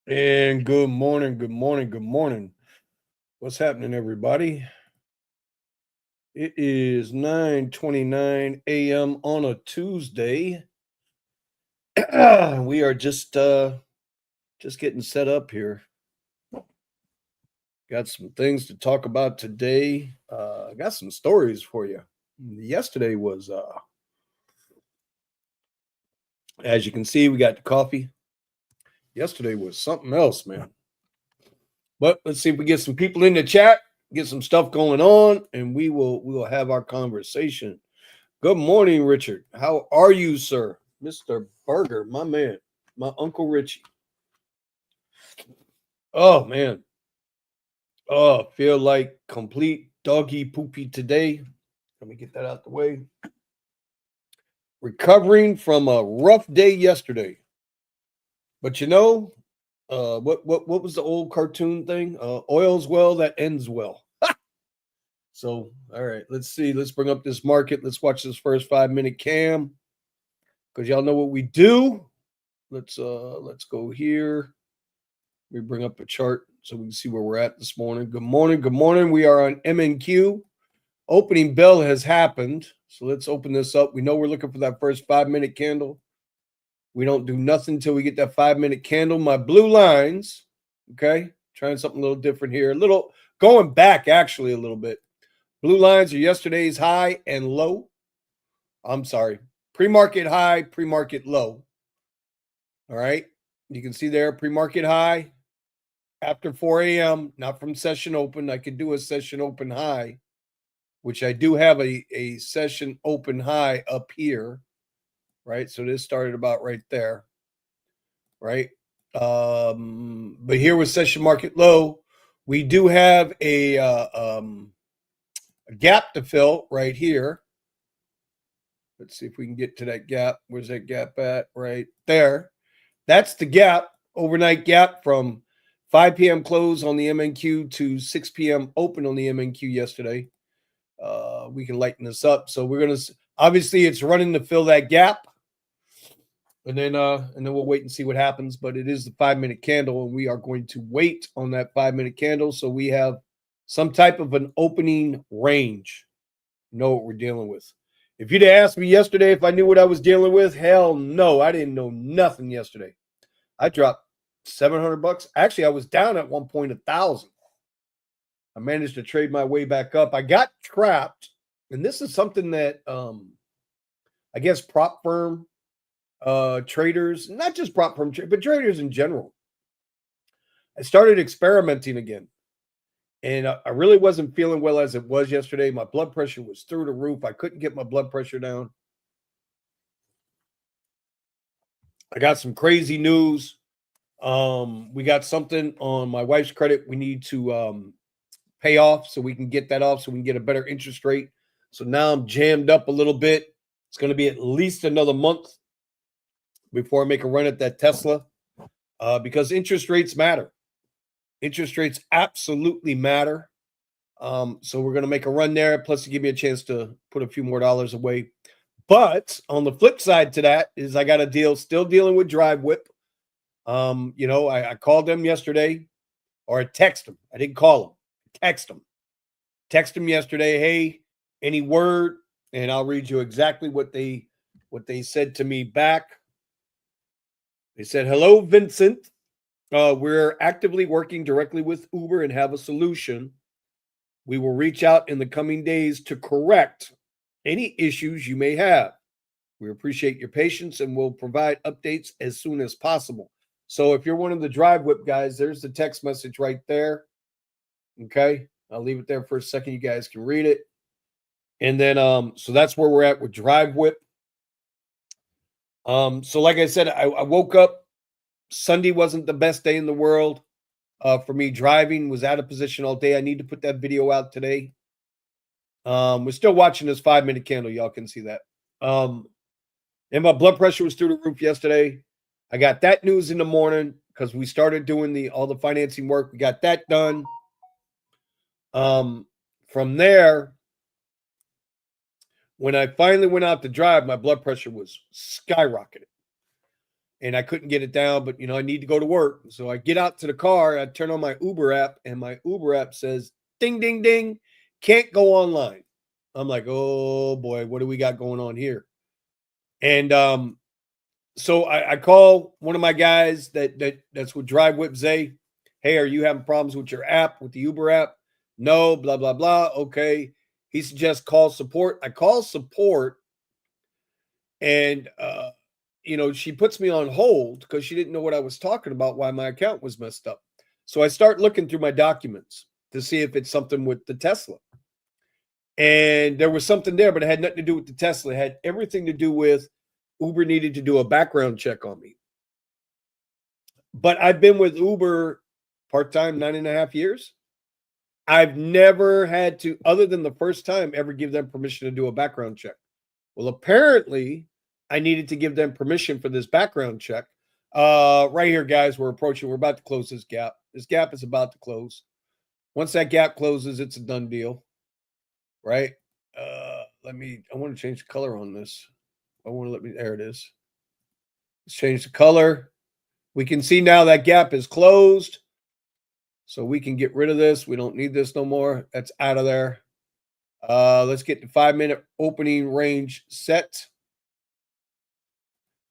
And good morning, good morning, good morning. What's happening, everybody? It is 9:29 a.m. on a Tuesday. We are just getting set up here. Got some things to talk about today. Got some stories for you. Yesterday was as you can see, we got the coffee. Yesterday was something else, man. But let's see if we get some people in the chat, get some stuff going on, and we will have our conversation. Good morning, Richard. How are you, sir? Mr. Burger, my man, my Uncle Richie. Oh, man. Oh, feel like complete doggy poopy today. Let me get that out the way. Recovering from a rough day yesterday. But what was the old cartoon thing? Oil's well that ends well. So, all right, let's see. Let's bring up this market. Let's watch this first 5 minute cam because y'all know what we do. Let's go here. We bring up a chart so we can see where we're at this morning. Good morning. Good morning. We are on MNQ. Opening bell has happened. So let's open this up. We know we're looking for that first 5 minute candle. We don't do nothing until we get that 5 minute candle. My blue lines, okay, trying something a little different here. A little going back actually a little bit. Blue lines are yesterday's high and low. I'm sorry, pre-market high, pre-market low. All right, you can see there pre-market high after 4 a.m., not from session open. I could do a session open high, which I do have a session open high up here, right? So this started about right there, right? But here was session market low. We do have a gap to fill right here. Let's see if we can get to that gap. Where's that gap at? Right there. That's the gap, overnight gap from 5 p.m. close on the MNQ to 6 p.m. open on the MNQ yesterday. We can lighten this up. So we're going to, obviously it's running to fill that gap. And then we'll wait and see what happens. But it is the 5 minute candle, and we are going to wait on that 5 minute candle. So we have some type of an opening range. Know what we're dealing with. If you'd asked me yesterday if I knew what I was dealing with, hell no, I didn't know nothing yesterday. I dropped $700. Actually, I was down at one point 1,000. I managed to trade my way back up. I got trapped, and this is something that I guess prop firm traders, not just prop firm, but traders in general. I started experimenting again. And I really wasn't feeling well as it was yesterday. My blood pressure was through the roof. I couldn't get my blood pressure down. I got some crazy news. We got something on my wife's credit we need to pay off so we can get that off so we can get a better interest rate. So now I'm jammed up a little bit. It's going to be at least another month before I make a run at that Tesla because interest rates matter. Interest rates absolutely matter. So we're going to make a run there. Plus, to give me a chance to put a few more dollars away. But on the flip side to that is I got a deal, still dealing with Drive Whip. I called them yesterday, or I text them. I didn't call them. Text them. Text them yesterday. Hey, any word? And I'll read you exactly what they said to me back. They said, "Hello, Vincent. We're actively working directly with Uber and have a solution. We will reach out in the coming days to correct any issues you may have. We appreciate your patience and will provide updates as soon as possible." So if you're one of the Drive Whip guys, there's the text message right there. Okay. I'll leave it there for a second. You guys can read it. And then, so that's where we're at with Drive Whip. So like I said, I woke up. Sunday wasn't the best day in the world. For me, driving was out of position all day. I need to put that video out today. We're still watching this 5 minute candle. Y'all can see that. And my blood pressure was through the roof yesterday. I got that news in the morning because we started doing all the financing work. We got that done. From there, when I finally went out to drive, my blood pressure was skyrocketed. and I couldn't get it down, but I need to go to work. So I get out to the car, I turn on my Uber app, and my Uber app says, ding, ding, ding, can't go online. I'm like, oh boy, what do we got going on here? And so I call one of my guys that's with Drive Whip Zay. Hey, are you having problems with your app, with the Uber app? No, blah, blah, blah. Okay. He suggests call support. I call support, and she puts me on hold because she didn't know what I was talking about, why my account was messed up. So I start looking through my documents to see if it's something with the Tesla. And there was something there, but it had nothing to do with the Tesla. It had everything to do with Uber needed to do a background check on me. But I've been with Uber part-time 9.5 years. I've never had to, other than the first time, ever give them permission to do a background check. Well, apparently, I needed to give them permission for this background check. Right here, guys, we're approaching. We're about to close this gap. This gap is about to close. Once that gap closes, it's a done deal, right? I want to change the color on this. There it is. Let's change the color. We can see now that gap is closed. So we can get rid of this. We don't need this no more. That's out of there. Let's get the 5-minute opening range set.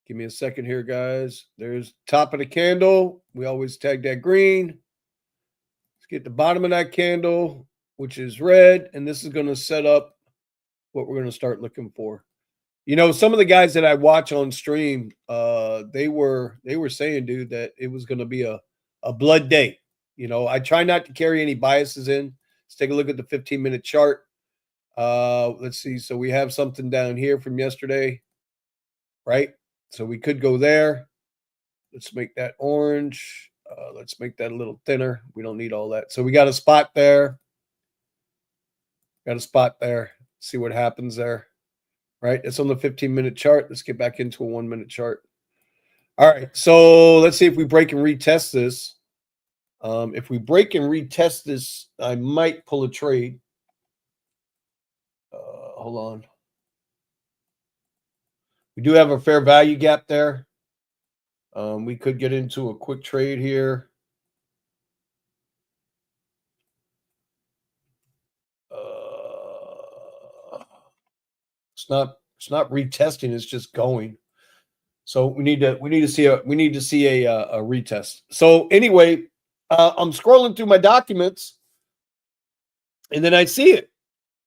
Give me a second here, guys. There's top of the candle. We always tag that green. Let's get the bottom of that candle, which is red. And this is going to set up what we're going to start looking for. Some of the guys that I watch on stream, they were saying, dude, that it was going to be a blood day. I try not to carry any biases in. Let's take a look at the 15-minute chart. Let's see. So we have something down here from yesterday, right? So we could go there. Let's make that orange. Let's make that a little thinner. We don't need all that. So we got a spot there. See what happens there, right? It's on the 15-minute chart. Let's get back into a 1-minute chart. All right. So let's see if we break and retest this. If we break and retest this, I might pull a trade. Hold on. We do have a fair value gap there. We could get into a quick trade here. It's not retesting. It's just going. So we need to see a retest. So anyway, I'm scrolling through my documents, and then I see it. It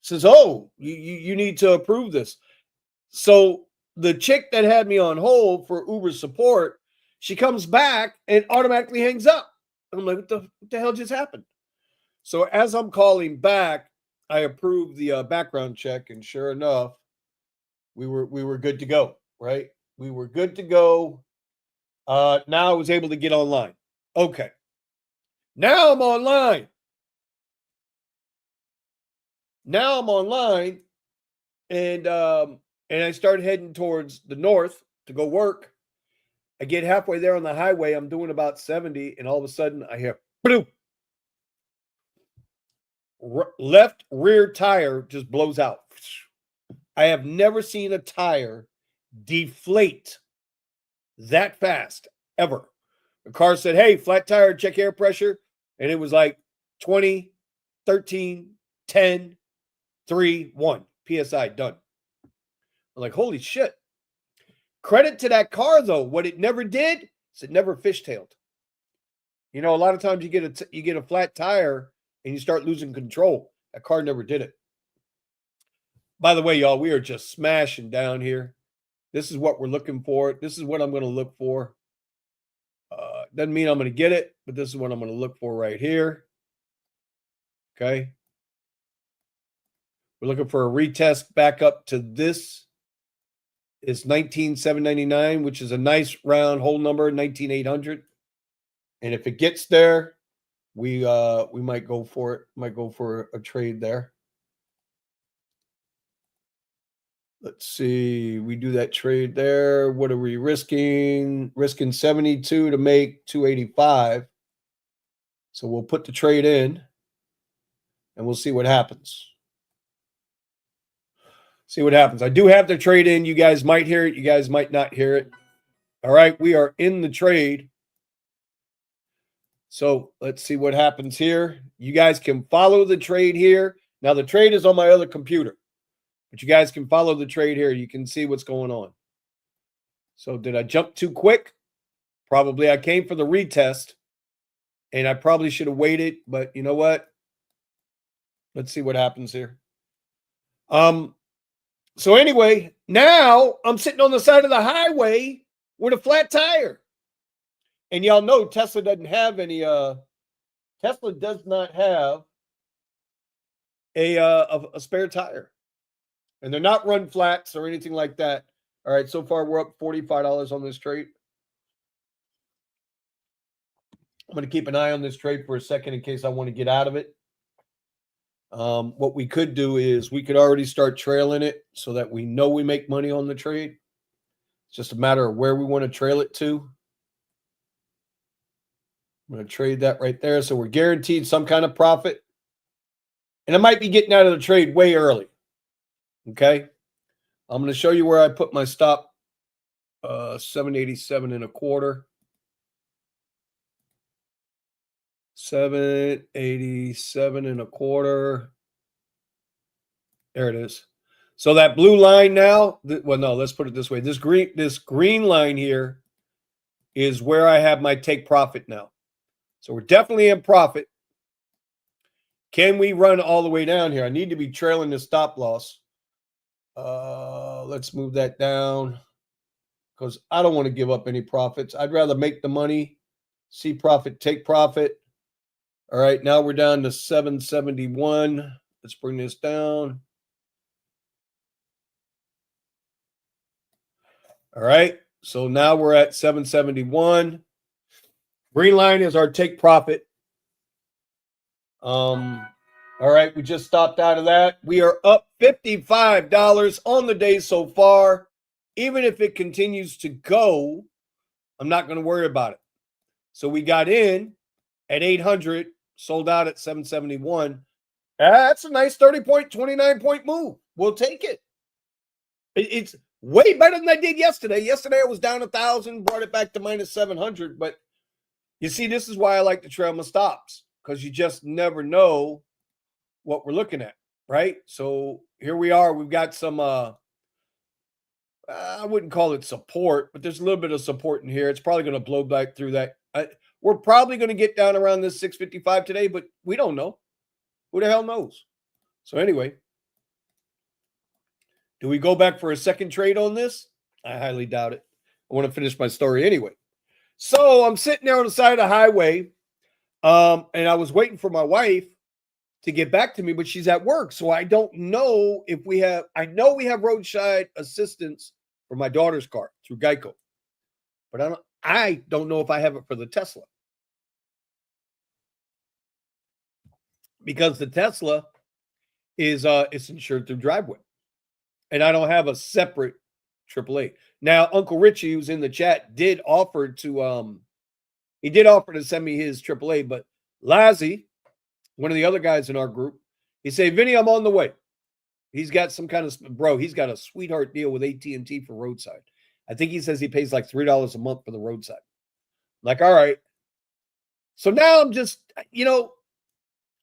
says, "Oh, you need to approve this." So the chick that had me on hold for Uber support, she comes back and automatically hangs up. And I'm like, what the hell just happened? So as I'm calling back, I approved the background check, and sure enough, we were good to go, right? We were good to go. Now I was able to get online. Okay. Now I'm online. And I started heading towards the north to go work. I get halfway there on the highway. I'm doing about 70, and all of a sudden I hear boom. Left rear tire just blows out. I have never seen a tire deflate that fast ever. The car said, "Hey, flat tire, check air pressure." And it was like 20, 13, 10, 3, 1. PSI, done. I'm like, holy shit. Credit to that car, though. What it never did is it never fishtailed. A lot of times you get a flat tire and you start losing control. That car never did it. By the way, y'all, we are just smashing down here. This is what we're looking for. This is what I'm going to look for. Doesn't mean I'm going to get it, but this is what I'm going to look for right here. Okay. We're looking for a retest back up to this. It's 19,799, which is a nice round whole number, 19,800. And if it gets there, we might go for it. Might go for a trade there. Let's see. We do that trade there. What are we risking? Risking 72 to make 285. So we'll put the trade in and we'll see what happens. I do have the trade in. You guys might hear it. You guys might not hear it. All right, we are in the trade. So let's see what happens here. You guys can follow the trade here. Now, the trade is on my other computer, but you guys can follow the trade here. You can see what's going on. So did I jump too quick? Probably. I came for the retest, and I probably should have waited, but you know what? Let's see what happens here. So anyway, now I'm sitting on the side of the highway with a flat tire. And y'all know Tesla doesn't have any Tesla does not have a spare tire. And they're not run flats or anything like that. All right, so far we're up $45 on this trade. I'm going to keep an eye on this trade for a second in case I want to get out of it. What we could do is we could already start trailing it so that we know we make money on the trade. It's just a matter of where we want to trail it to. I'm going to trade that right there. So we're guaranteed some kind of profit. And I might be getting out of the trade way early. Okay. I'm going to show you where I put my stop. 787 and a quarter. 787 and a quarter. There it is. So that blue line now, well, no, let's put it this way. This green line here is where I have my take profit now. So we're definitely in profit. Can we run all the way down here? I need to be trailing the stop loss. Let's move that down because I don't want to give up any profits. I'd rather make the money, see profit, take profit. All right, now we're down to 771. Let's bring this down. All right, so now we're at 771. Green line is our take profit. All right, we just stopped out of that. We are up $55 on the day so far. Even if it continues to go, I'm not going to worry about it. So we got in at 800, sold out at 771. That's a nice 30-point, 29-point move. We'll take it. It's way better than I did yesterday. Yesterday I was down 1,000, brought it back to minus 700. But you see, this is why I like to trail my stops, because you just never know what we're looking at, right? So here we are. We've got some, I wouldn't call it support, but there's a little bit of support in here. It's probably going to blow back through that. We're probably going to get down around this 655 today, but we don't know. Who the hell knows? So anyway, do we go back for a second trade on this? I highly doubt it. I want to finish my story anyway. So I'm sitting there on the side of the highway, and I was waiting for my wife to get back to me, but she's at work. So I don't know if we have, I know we have roadside assistance for my daughter's car through Geico, but I don't know if I have it for the Tesla. Because the Tesla is it's insured through Driveway. And I don't have a separate AAA. Now, Uncle Richie, who's in the chat, did offer to send me his AAA, but Lazzy, one of the other guys in our group, he said, Vinny, I'm on the way. He's got some kind of, he's got a sweetheart deal with AT&T for roadside. I think he says he pays like $3 a month for the roadside. I'm like, all right. So now I'm just,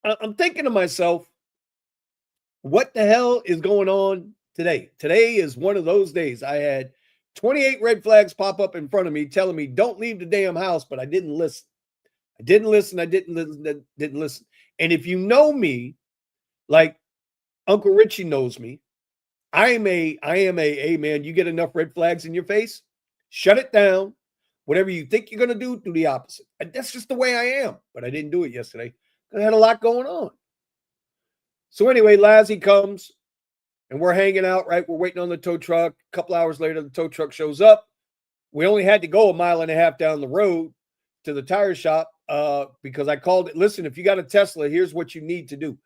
I'm thinking to myself, what the hell is going on today? Today is one of those days. I had 28 red flags pop up in front of me telling me don't leave the damn house, but I didn't listen. I didn't listen. And if you know me, like Uncle Richie knows me, I am a, hey man, you get enough red flags in your face, shut it down. Whatever you think you're going to do the opposite. That's just the way I am. But I didn't do it yesterday. I had a lot going on. So anyway, Lazzy comes and we're hanging out, right? We're waiting on the tow truck. A couple hours later, the tow truck shows up. We only had to go 1.5 miles down the road to the tire shop because I called it. Listen, if you got a Tesla, here's what you need to do.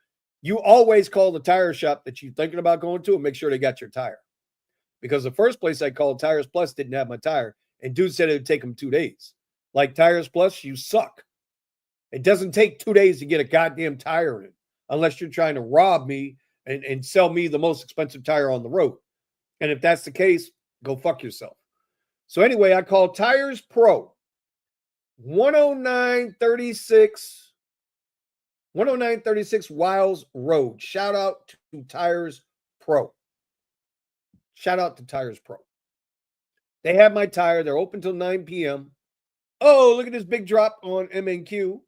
You always call the tire shop that you're thinking about going to and make sure they got your tire. Because the first place I called, Tires Plus, didn't have my tire. And dude said it would take them 2 days. Like Tires Plus, you suck. It doesn't take 2 days to get a goddamn tire in unless you're trying to rob me and sell me the most expensive tire on the road. And if that's the case, go fuck yourself. So anyway, I called Tires Pro, 10936 Wiles Road. Shout out to Tires Pro. Shout out to Tires Pro. They have my tire. They're open till 9 p.m. Oh, look at this big drop on MNQ.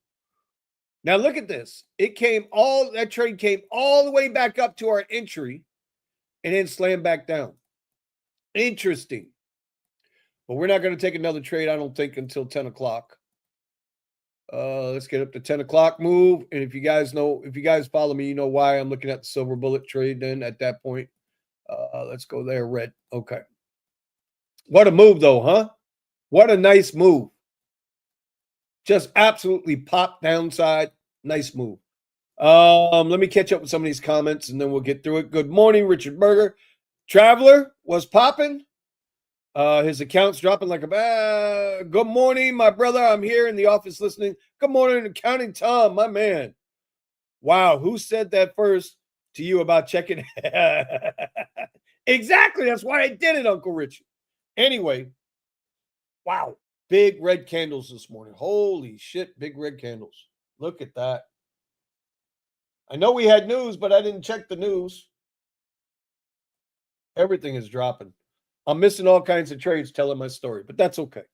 Now look at this. That trade came all the way back up to our entry and then slammed back down. Interesting. But we're not going to take another trade, I don't think, until 10 o'clock. Let's get up to 10 o'clock move. And if you guys follow me, you know why I'm looking at the silver bullet trade then at that point. Let's go there, red. Okay. What a move, though, huh? What a nice move. Just absolutely pop downside. Nice move. Let me catch up with some of these comments, and then we'll get through it. Good morning, Richard Berger. Traveler was popping. His account's dropping like a good morning, my brother. I'm here in the office listening. Good morning, Accounting Tom, my man. Wow, who said that first to you about checking? Exactly. That's why I did it, Uncle Richard. Anyway, wow. Big red candles this morning. Holy shit, big red candles. Look at that. I know we had news, but I didn't check the news. Everything is dropping. I'm missing all kinds of trades telling my story, but that's okay.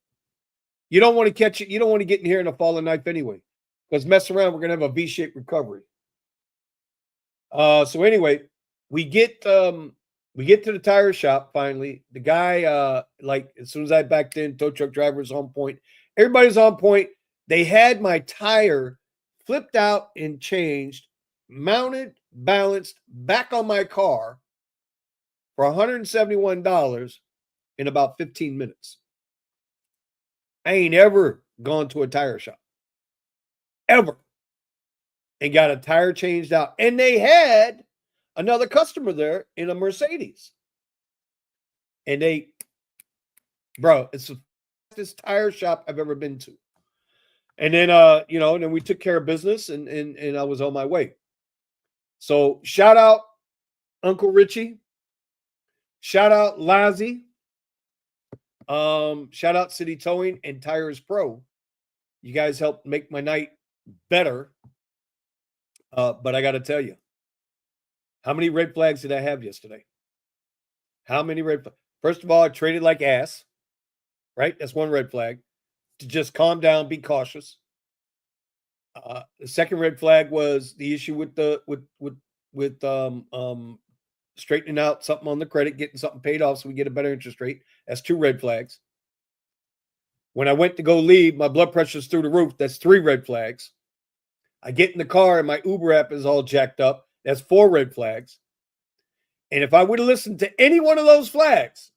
You don't want to catch it. You don't want to get in here in a falling knife anyway, because mess around, we're going to have a V-shaped recovery. So anyway, we get to the tire shop finally. The guy, as soon as I backed in, tow truck driver was on point. Everybody's on point. They had my tire flipped out and changed, mounted, balanced, back on my car for $171 in about 15 minutes. I ain't ever gone to a tire shop. Ever. And got a tire changed out. And they had another customer there in a Mercedes. And it's the fastest tire shop I've ever been to. And then, and then we took care of business and I was on my way. So shout out Uncle Richie. Shout out Lazzy. Shout out City Towing and Tires Pro. You guys helped make my night better. But I got to tell you, how many red flags did I have yesterday? How many red flags? First of all, I traded like ass, right? That's one red flag. To just calm down, be cautious. The second red flag was the issue with straightening out something on the credit, getting something paid off so we get a better interest rate. That's two red flags. When I went to go leave, my blood pressure's through the roof. That's three red flags. I get in the car and my Uber app is all jacked up. That's four red flags. And if I would have listened to any one of those flags,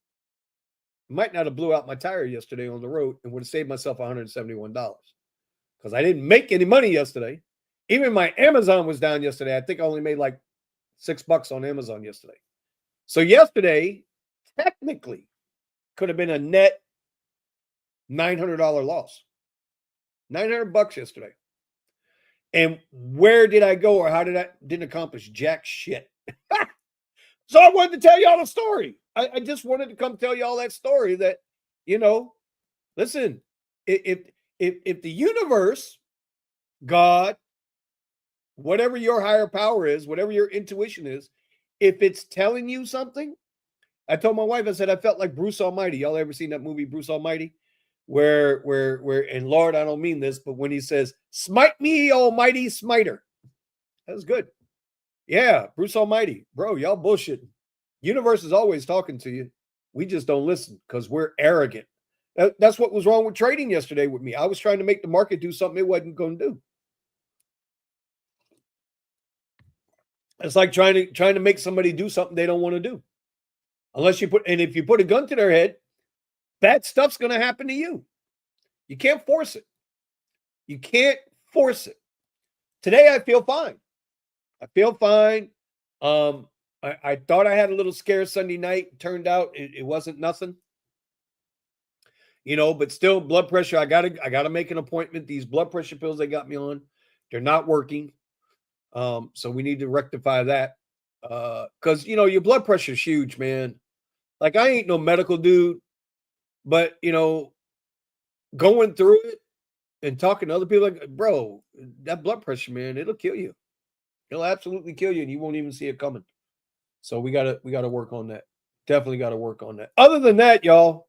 I might not have blew out my tire yesterday on the road and would have saved myself $171 because I didn't make any money yesterday. Even my Amazon was down yesterday. I think I only made like $6 on Amazon yesterday. So yesterday, technically, could have been a net $900 loss. $900 yesterday. And where did I go or how did I didn't accomplish jack shit? So I wanted to tell y'all the story. I just wanted to come tell y'all that story that, listen, if the universe, God, whatever your higher power is, whatever your intuition is, if it's telling you something, I told my wife, I said, I felt like Bruce Almighty. Y'all ever seen that movie, Bruce Almighty? Where, and Lord, I don't mean this, but when he says, smite me, almighty smiter. That was good. Yeah, Bruce Almighty. Bro, y'all bullshitting. Universe is always talking to you. We just don't listen because we're arrogant. That's what was wrong with trading yesterday with me. I was trying to make the market do something it wasn't going to do. It's like trying to make somebody do something they don't want to do. If you put a gun to their head, bad stuff's going to happen to you. You can't force it. You can't force it. Today, I feel fine. I feel fine. I thought I had a little scare Sunday night. Turned out it wasn't nothing. But still blood pressure. I gotta make an appointment. These blood pressure pills they got me on, they're not working. So we need to rectify that. Because your blood pressure is huge, man. Like I ain't no medical dude, But, going through it and talking to other people, like, bro, that blood pressure, man, it'll kill you. It'll absolutely kill you, and you won't even see it coming. So we gotta work on that. Definitely gotta work on that. Other than that, y'all,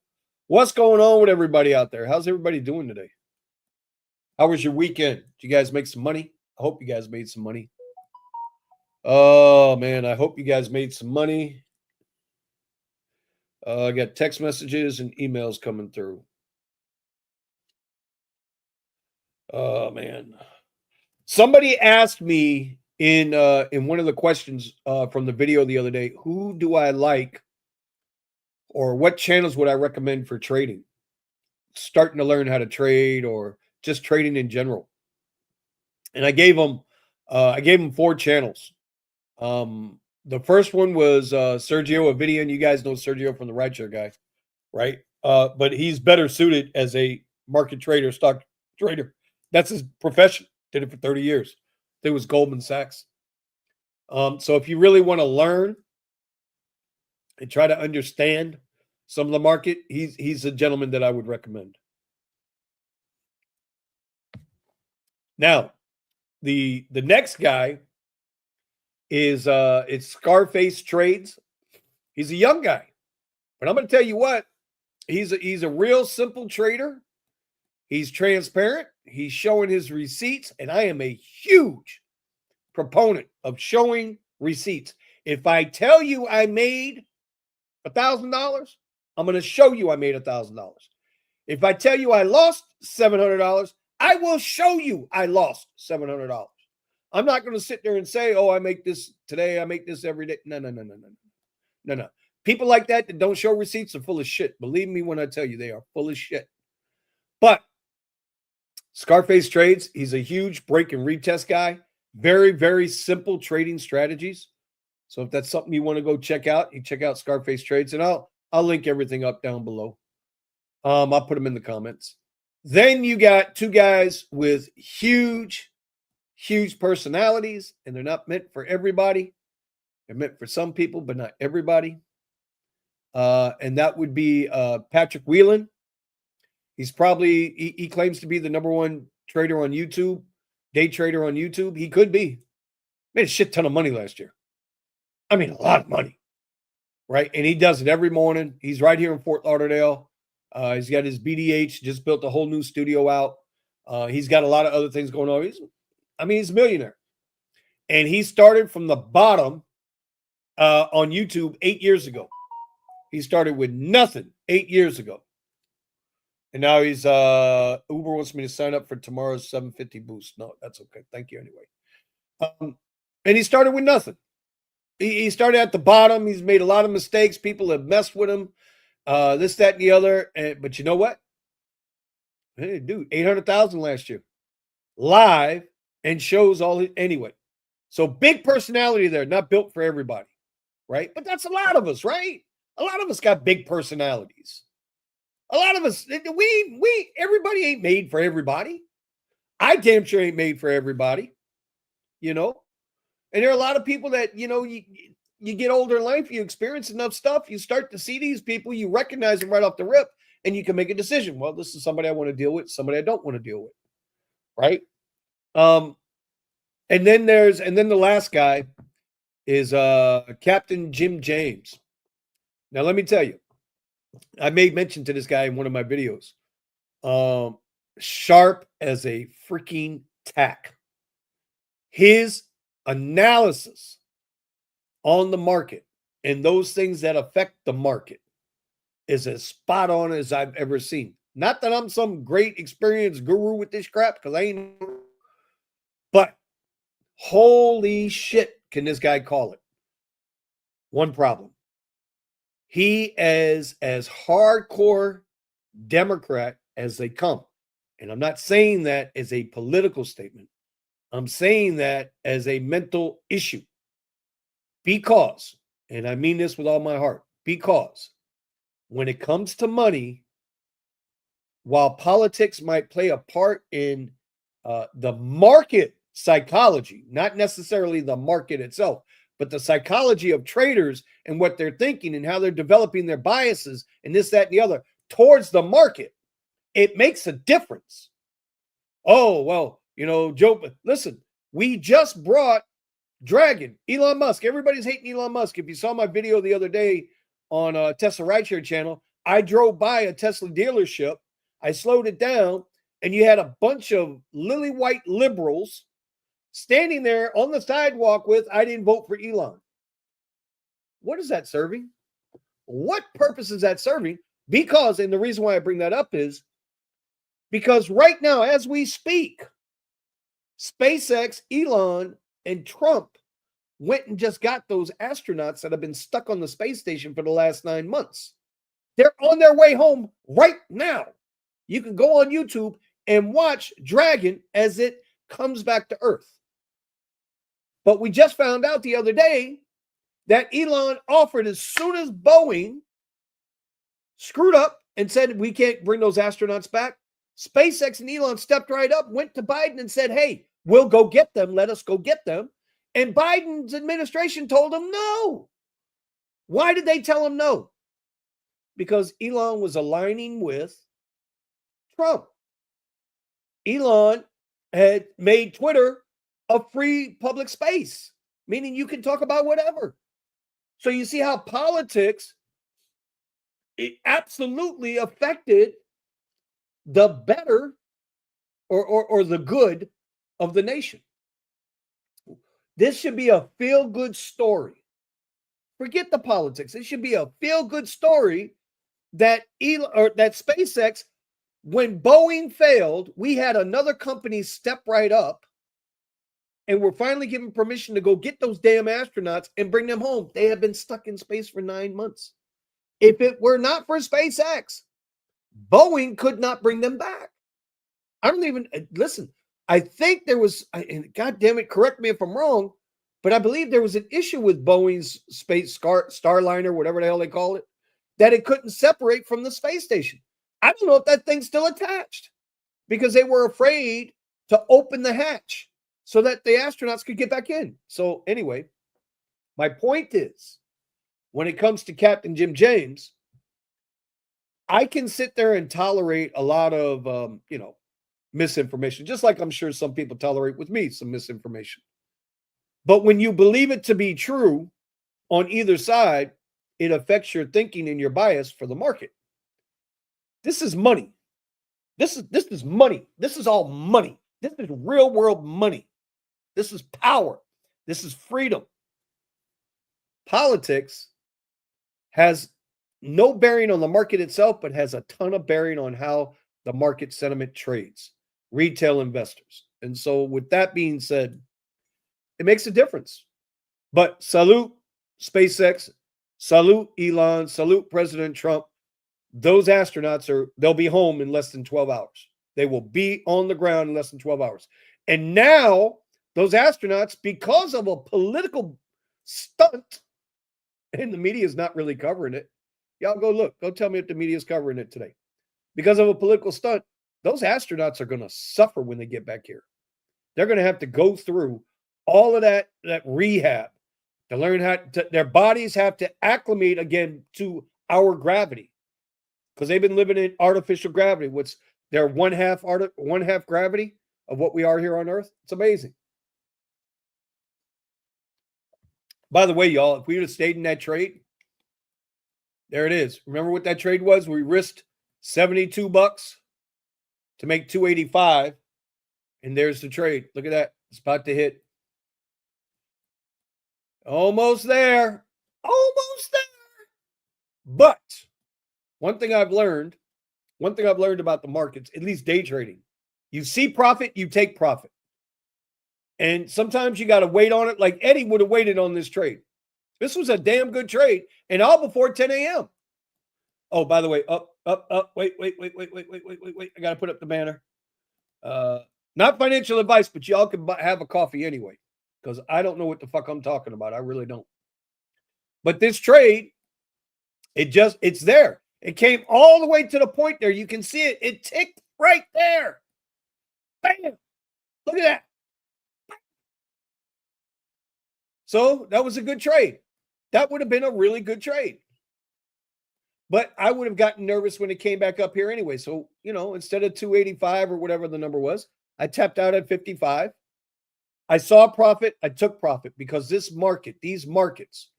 what's going on with everybody out there? How's everybody doing today? How was your weekend? Did you guys make some money? I hope you guys made some money. Oh man, I hope you guys made some money. I got text messages and emails coming through. Oh man. Somebody asked me in one of the questions from the video the other day, who do I like or what channels would I recommend for trading? Starting to learn how to trade or just trading in general. And I gave them 4 channels. The first one was Sergio Avidian. You guys know Sergio from the rideshare guy, right? But he's better suited as a market trader, stock trader. That's his profession. Did it for 30 years. It was Goldman Sachs. So if you really want to learn and try to understand some of the market, he's a gentleman that I would recommend. Now, the next guy is it's Scarface Trades. He's a young guy, but I'm going to tell you what, he's a real simple trader. He's transparent. He's showing his receipts, and I am a huge proponent of showing receipts. If I tell you I made $1,000, I'm going to show you I made $1,000. If I tell you I lost $700, I will show you I lost $700. I'm not going to sit there and say, oh, I make this today, I make this every day. No. People like that don't show receipts are full of shit. Believe me when I tell you they are full of shit. But Scarface Trades, he's a huge break and retest guy. Very, very simple trading strategies. So if that's something you want to go check out, you check out Scarface Trades, and I'll link everything up down below. I'll put them in the comments. Then you got 2 guys with huge personalities, and they're not meant for everybody. They're meant for some people, but not everybody. And that would be Patrick Whelan. He's probably, he claims to be the #1 trader on YouTube, day trader on YouTube. He could be. Made a shit ton of money last year. I mean, a lot of money, right? And he does it every morning. He's right here in Fort Lauderdale. He's got his BDH, just built a whole new studio out. He's got a lot of other things going on. He's a millionaire. And he started from the bottom on YouTube 8 years ago. He started with nothing 8 years ago. And now he's Uber wants me to sign up for tomorrow's 750 boost. No, that's okay. Thank you anyway. And he started with nothing. He started at the bottom. He's made a lot of mistakes. People have messed with him. This, that, and the other. But you know what? Hey, dude, 800,000 last year. Live and shows all anyway. So big personality there, not built for everybody, right? But that's a lot of us, right? A lot of us got big personalities. A lot of us, everybody ain't made for everybody. I damn sure ain't made for everybody, And there are a lot of people that, you get older in life, you experience enough stuff, you start to see these people, you recognize them right off the rip, and you can make a decision. Well, this is somebody I want to deal with, somebody I don't want to deal with, right? And then the last guy is Captain Jim James. Now, let me tell you, I made mention to this guy in one of my videos. Sharp as a freaking tack. His analysis on the market and those things that affect the market is as spot on as I've ever seen. Not that I'm some great experienced guru with this crap, because I ain't, but holy shit, can this guy call it? One problem. He is as hardcore Democrat as they come. And I'm not saying that as a political statement. I'm saying that as a mental issue. Because, and I mean this with all my heart, because when it comes to money, while politics might play a part in the market psychology, not necessarily the market itself, but the psychology of traders and what they're thinking and how they're developing their biases and this, that, and the other, towards the market, it makes a difference. Oh, well, Joe, listen, we just brought Dragon, Elon Musk. Everybody's hating Elon Musk. If you saw my video the other day on Tesla Rideshare channel, I drove by a Tesla dealership. I slowed it down, and you had a bunch of lily white liberals standing there on the sidewalk with, I didn't vote for Elon. What is that serving? What purpose is that serving? Because, and the reason why I bring that up is because right now, as we speak, SpaceX, Elon, and Trump went and just got those astronauts that have been stuck on the space station for the last 9 months. They're on their way home right now. You can go on YouTube and watch Dragon as it comes back to Earth. But we just found out the other day that Elon offered, as soon as Boeing screwed up and said, we can't bring those astronauts back, SpaceX and Elon stepped right up, went to Biden and said, hey, we'll go get them. Let us go get them. And Biden's administration told him no. Why did they tell him no? Because Elon was aligning with Trump. Elon had made Twitter a free public space, meaning you can talk about whatever. So you see how politics, it absolutely affected the better or the good of the nation. This should be a feel-good story. Forget the politics. It should be a feel-good story that that SpaceX, when Boeing failed, we had another company step right up, and we're finally given permission to go get those damn astronauts and bring them home. They have been stuck in space for 9 months. If it were not for SpaceX, Boeing could not bring them back. I don't even listen. I think there was, and God damn it, correct me if I'm wrong, but I believe there was an issue with Boeing's space Starliner, whatever the hell they call it, that it couldn't separate from the space station. I don't know if that thing's still attached because they were afraid to open the hatch so that the astronauts could get back in. So anyway, my point is, when it comes to Captain Jim James, I can sit there and tolerate a lot of, misinformation, just like I'm sure some people tolerate with me some misinformation. But when you believe it to be true on either side, it affects your thinking and your bias for the market. This is money. This is money. This is all money. This is real world money. This is power. This is freedom. Politics has no bearing on the market itself, but has a ton of bearing on how the market sentiment trades, retail investors. And so with that being said, it makes a difference. But salute SpaceX, salute Elon, salute President Trump. Those astronauts they'll be home in less than 12 hours. They will be on the ground in less than 12 hours. And now those astronauts, because of a political stunt, and the media is not really covering it. Y'all go look. Go tell me if the media is covering it today. Because of a political stunt, those astronauts are going to suffer when they get back here. They're going to have to go through all of that rehab to learn their bodies have to acclimate again to our gravity, because they've been living in artificial gravity. What's their one half gravity of what we are here on Earth? It's amazing. By the way, y'all, if we would have stayed in that trade, there it is. Remember what that trade was? We risked $72 to make 285, and there's the trade. Look at that. It's about to hit. Almost there. Almost there. But one thing I've learned about the markets, at least day trading, you see profit, you take profit. And sometimes you got to wait on it. Like Eddie would have waited on this trade. This was a damn good trade, and all before 10 a.m. Oh, by the way, up. Wait. I got to put up the banner. Not financial advice, but y'all can have a coffee anyway, because I don't know what the fuck I'm talking about. I really don't. But this trade, it's there. It came all the way to the point there. You can see it. It ticked right there. Bam. Look at that. So that was a good trade. That would have been a really good trade. But I would have gotten nervous when it came back up here anyway. So, instead of 285 or whatever the number was, I tapped out at 55. I saw profit. I took profit because these markets,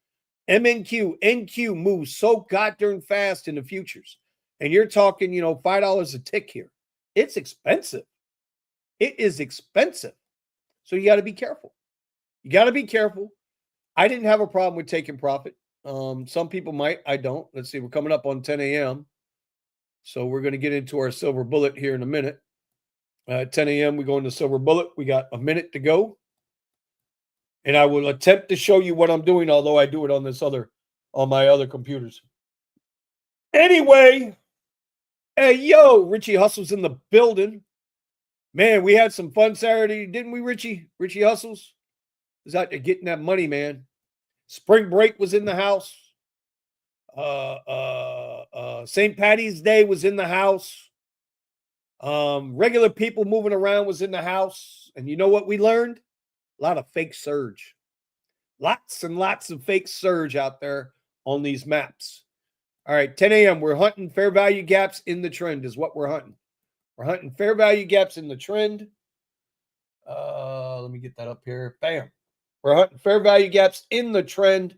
MNQ, NQ moves so goddamn fast in the futures. And you're talking, $5 a tick here. It's expensive. It is expensive. So you got to be careful. You got to be careful. I didn't have a problem with taking profit. Some people might. I don't. Let's see. We're coming up on 10 a.m. So we're going to get into our silver bullet here in a minute. At 10 a.m., we go into silver bullet. We got a minute to go. And I will attempt to show you what I'm doing, although I do it on my other computers. Anyway, hey, yo, Richie Hustle's in the building. Man, we had some fun Saturday, didn't we, Richie? Richie Hustles was out there getting that money, man. Spring break was in the house. St. Patty's Day was in the house. Regular people moving around was in the house. And you know what we learned? A lot of fake surge. Lots and lots of fake surge out there on these maps. All right, 10 a.m. We're hunting fair value gaps in the trend is what we're hunting. We're hunting fair value gaps in the trend. Let me get that up here. Bam. We're hunting fair value gaps in the trend.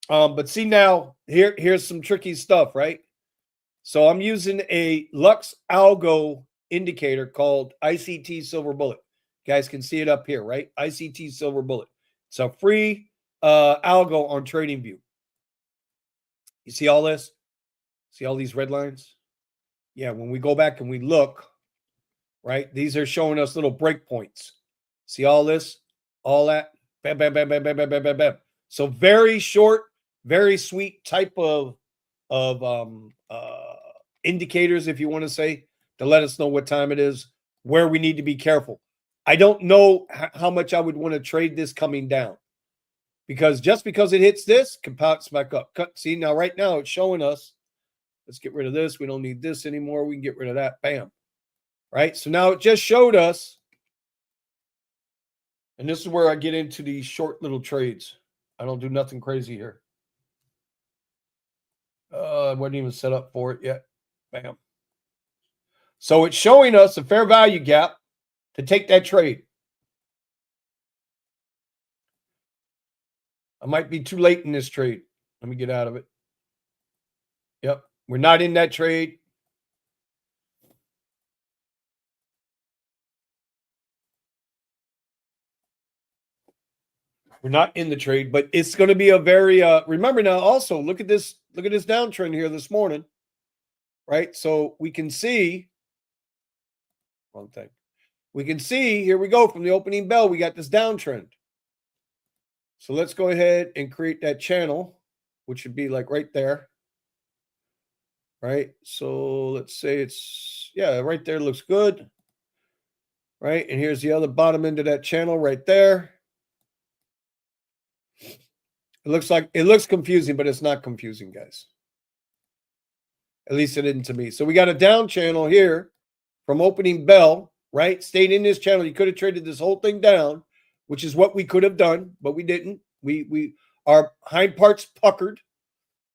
But see now, here's some tricky stuff, right? So I'm using a Lux Algo indicator called ICT Silver Bullet. You guys can see it up here, right? ICT Silver Bullet. It's a free algo on TradingView. You see all this? See all these red lines? Yeah, when we go back and we look, right, these are showing us little breakpoints. See all this? All that? Bam, bam, bam, bam, bam, bam, bam, bam, bam. So very short, very sweet type of indicators, if you want to say, to let us know what time it is, where we need to be careful. I don't know how much I would want to trade this coming down, because just because it hits this, can bounce back up. See, now right now it's showing us, let's get rid of this. We don't need this anymore. We can get rid of that. Bam. Right? So now it just showed us, and this is where I get into these short little trades. I don't do nothing crazy here. I wasn't even set up for it yet. Bam. So it's showing us a fair value gap to take that trade. I might be too late in this trade. Let me get out of it. Yep. We're not in that trade. We're not in the trade, but it's going to be a very remember now also look at this downtrend here this morning. Right? So we can see wrong thing. We can see, here we go, from the opening bell, we got this downtrend. So let's go ahead and create that channel, which should be like right there. Right? So let's say it's, yeah, right there looks good. Right? And here's the other bottom end of that channel right there. It looks confusing, but it's not confusing, guys. At least it isn't to me. So we got a down channel here from opening bell, right? Stayed in this channel. You could have traded this whole thing down, which is what we could have done, but we didn't. We our hind parts puckered,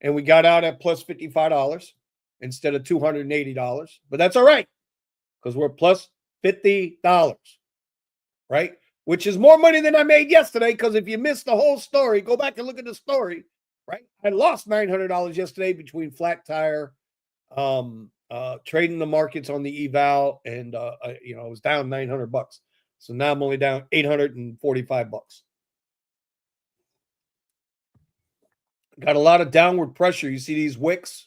and we got out at plus $55 instead of $280. But that's all right, because we're plus $50, right? Which is more money than I made yesterday, because if you missed the whole story, go back and look at the story, right? I lost $900 yesterday between flat tire, trading the markets on the eval, and I was down $900. So now I'm only down $845. Got a lot of downward pressure. You see these wicks?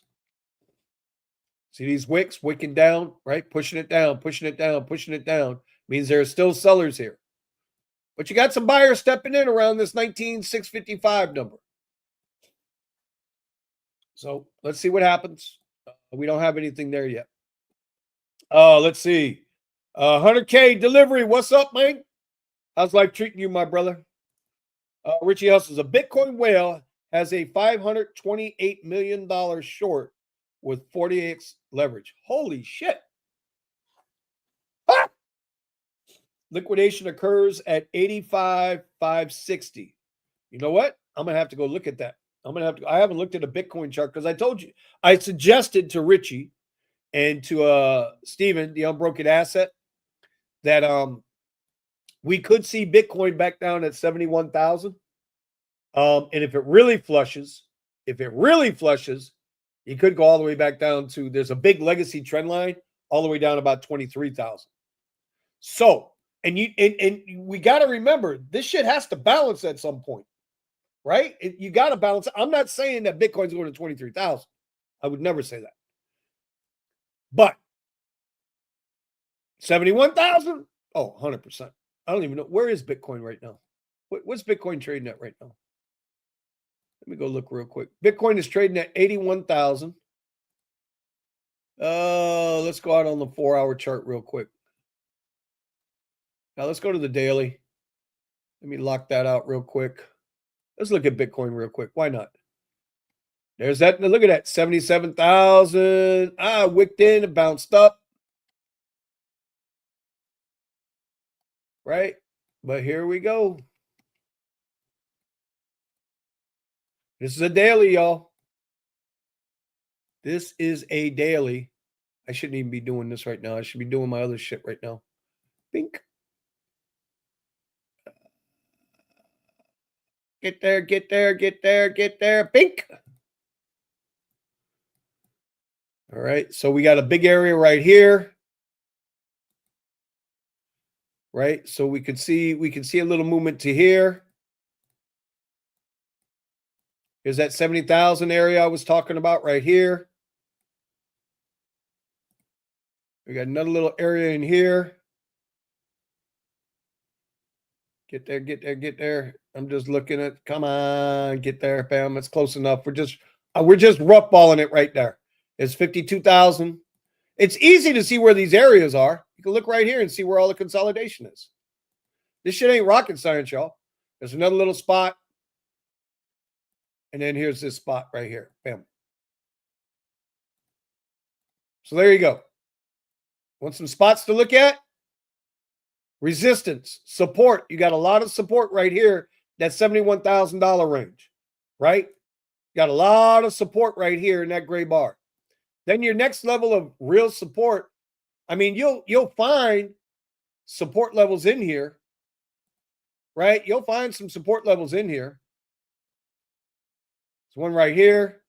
See these wicks wicking down, right? Pushing it down, pushing it down, pushing it down. Means there are still sellers here. But you got some buyers stepping in around this 19,655 number. So let's see what happens. We don't have anything there yet. Let's see. 100K delivery. What's up, man? How's life treating you, my brother? Richie Hustles. A Bitcoin whale has a $528 million short with 40x leverage. Holy shit. Ah! Liquidation occurs at 85,560. You know what? I'm going to have to go look at that. I'm gonna have to. I haven't looked at a Bitcoin chart because I told you I suggested to Richie and to Steven, the unbroken asset, that we could see Bitcoin back down at 71,000. And if it really flushes, you could go all the way back down to, there's a big legacy trend line all the way down about 23,000. So, and we got to remember, this shit has to balance at some point, right? You got to balance. I'm not saying that Bitcoin's going to 23,000. I would never say that. But 71,000? Oh, 100%. I don't even know. Where is Bitcoin right now? What's Bitcoin trading at right now? Let me go look real quick. Bitcoin is trading at 81,000. Let's go out on the 4-hour chart real quick. Now let's go to the daily. Let me lock that out real quick. Let's look at Bitcoin real quick. Why not? There's that. Look at that. 77,000. Wicked in and bounced up. Right? But here we go. This is a daily, y'all. This is a daily. I shouldn't even be doing this right now. I should be doing my other shit right now. Bink. Get there, get there, get there, get there. Bink. All right. So we got a big area right here. Right? So we can see a little movement to here. Here's that 70,000 area I was talking about right here. We got another little area in here. Get there, get there, get there. I'm just looking at, come on, get there, bam. It's close enough. We're just rough balling it right there. It's 52,000. It's easy to see where these areas are. You can look right here and see where all the consolidation is. This shit ain't rocket science, y'all. There's another little spot. And then here's this spot right here. Bam. So there you go. Want some spots to look at? Resistance, support. You got a lot of support right here. That $71,000 range, right? You got a lot of support right here in that gray bar. Then your next level of real support. I mean, you'll find support levels in here, right? You'll find some support levels in here. There's one right here,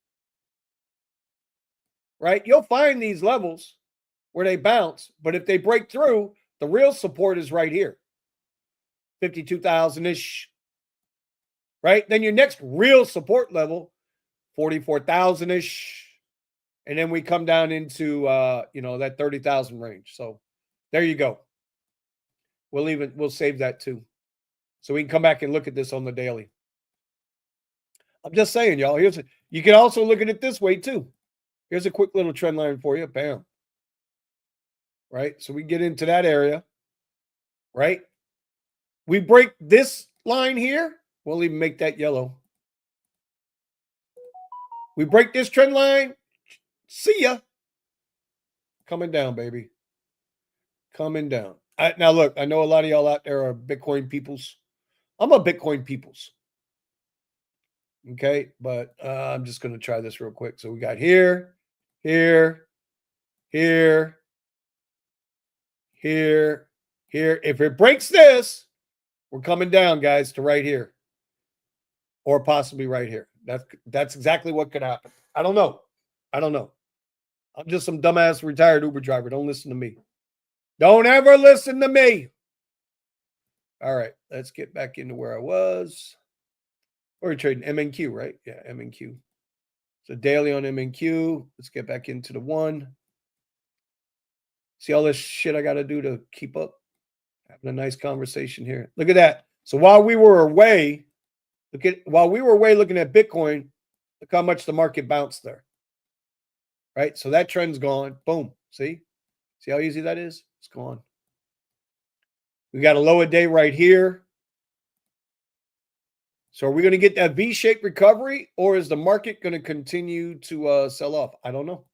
right? You'll find these levels where they bounce, but if they break through, the real support is right here, 52,000-ish, right? Then your next real support level, 44,000-ish, and then we come down into that 30,000 range. So there you go. We'll save that too, so we can come back and look at this on the daily. I'm just saying, y'all. You can also look at it this way too. Here's a quick little trend line for you. Bam. Right? So we get into that area, right? We break this line here. We'll even make that yellow. We break this trend line. See ya. Coming down, baby. Coming down. Now, look, I know a lot of y'all out there are Bitcoin peoples. I'm a Bitcoin peoples. Okay, but I'm just going to try this real quick. So we got here, here, here, here, here. If it breaks this, we're coming down, guys, to right here. Or possibly right here. That's exactly what could happen. I don't know. I'm just some dumbass retired Uber driver. Don't listen to me. Don't ever listen to me. All right, let's get back into where I was. We're trading MNQ, right? Yeah, MNQ. So daily on MNQ. Let's get back into the one. See all this shit I got to do to keep up? Having a nice conversation here. Look at that. So while we were away looking at Bitcoin, look how much the market bounced there. Right? So that trend's gone. Boom. See how easy that is? It's gone. We got a low a day right here. So are we going to get that V-shaped recovery, or is the market going to continue to sell off? I don't know.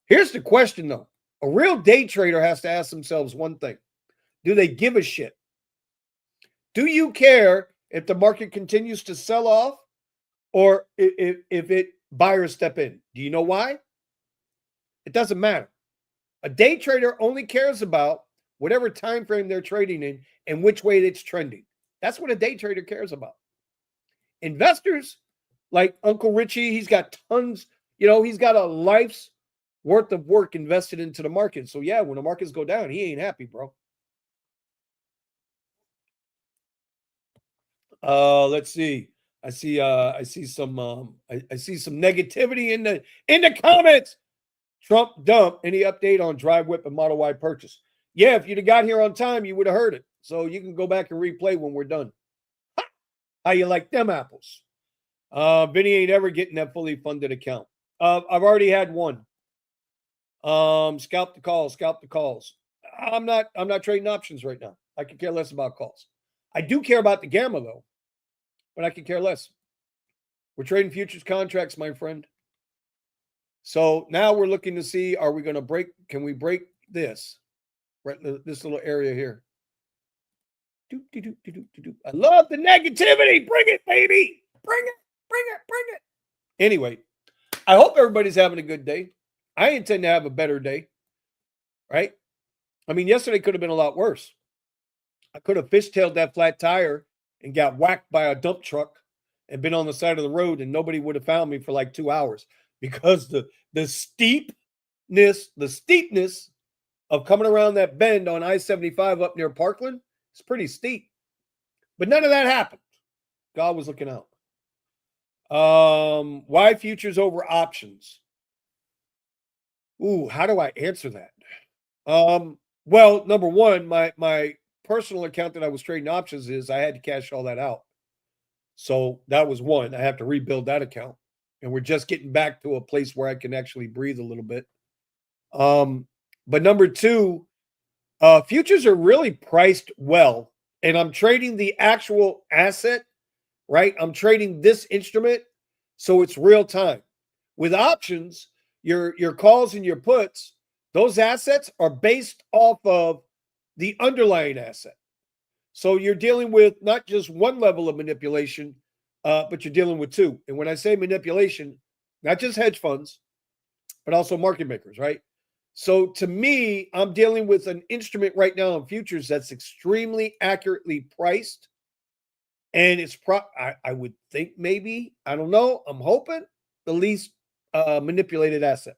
Here's the question, though. A real day trader has to ask themselves one thing. Do they give a shit? Do you care if the market continues to sell off, or if it buyers step in. Do you know why? It doesn't matter. A day trader only cares about whatever time frame they're trading in and which way it's trending. That's what a day trader cares about. Investors like Uncle Richie, he's got tons, he's got a life's worth of work invested into the market. So yeah, when the markets go down, he ain't happy, bro. Let's see. I see some I see some negativity in the comments. Trump dump. Any update on Drive Whip and Model Y purchase? Yeah, if you'd have got here on time, you would have heard it. So you can go back and replay when we're done. How you like them apples? Vinny ain't ever getting that fully funded account. I've already had one. Scalp the calls. I'm not trading options right now. I could care less about calls. I do care about the gamma though, but I could care less. We're trading futures contracts, my friend. So now we're looking to see, are we going to break? Can we break this? Right, this little area here. I love the negativity. Bring it, baby. Bring it. Anyway, I hope everybody's having a good day. I intend to have a better day, right? I mean, yesterday could have been a lot worse. I could have fishtailed that flat tire and got whacked by a dump truck and been on the side of the road, and nobody would have found me for like 2 hours because the steepness of coming around that bend on I-75 up near Parkland is pretty steep. But none of that happened. God was looking out. Why futures over options? Ooh, how do I answer that? Well, number one, my personal account that I was trading options is I had to cash all that out. So that was one. I have to rebuild that account. And we're just getting back to a place where I can actually breathe a little bit. But number two, futures are really priced well. And I'm trading the actual asset, right? I'm trading this instrument, so it's real time. With options, your calls and your puts, those assets are based off of the underlying asset. So you're dealing with not just one level of manipulation, but you're dealing with two. And when I say manipulation, not just hedge funds, but also market makers, right? So to me, I'm dealing with an instrument right now in futures that's extremely accurately priced. And it's I would think maybe, I don't know, I'm hoping the least manipulated asset.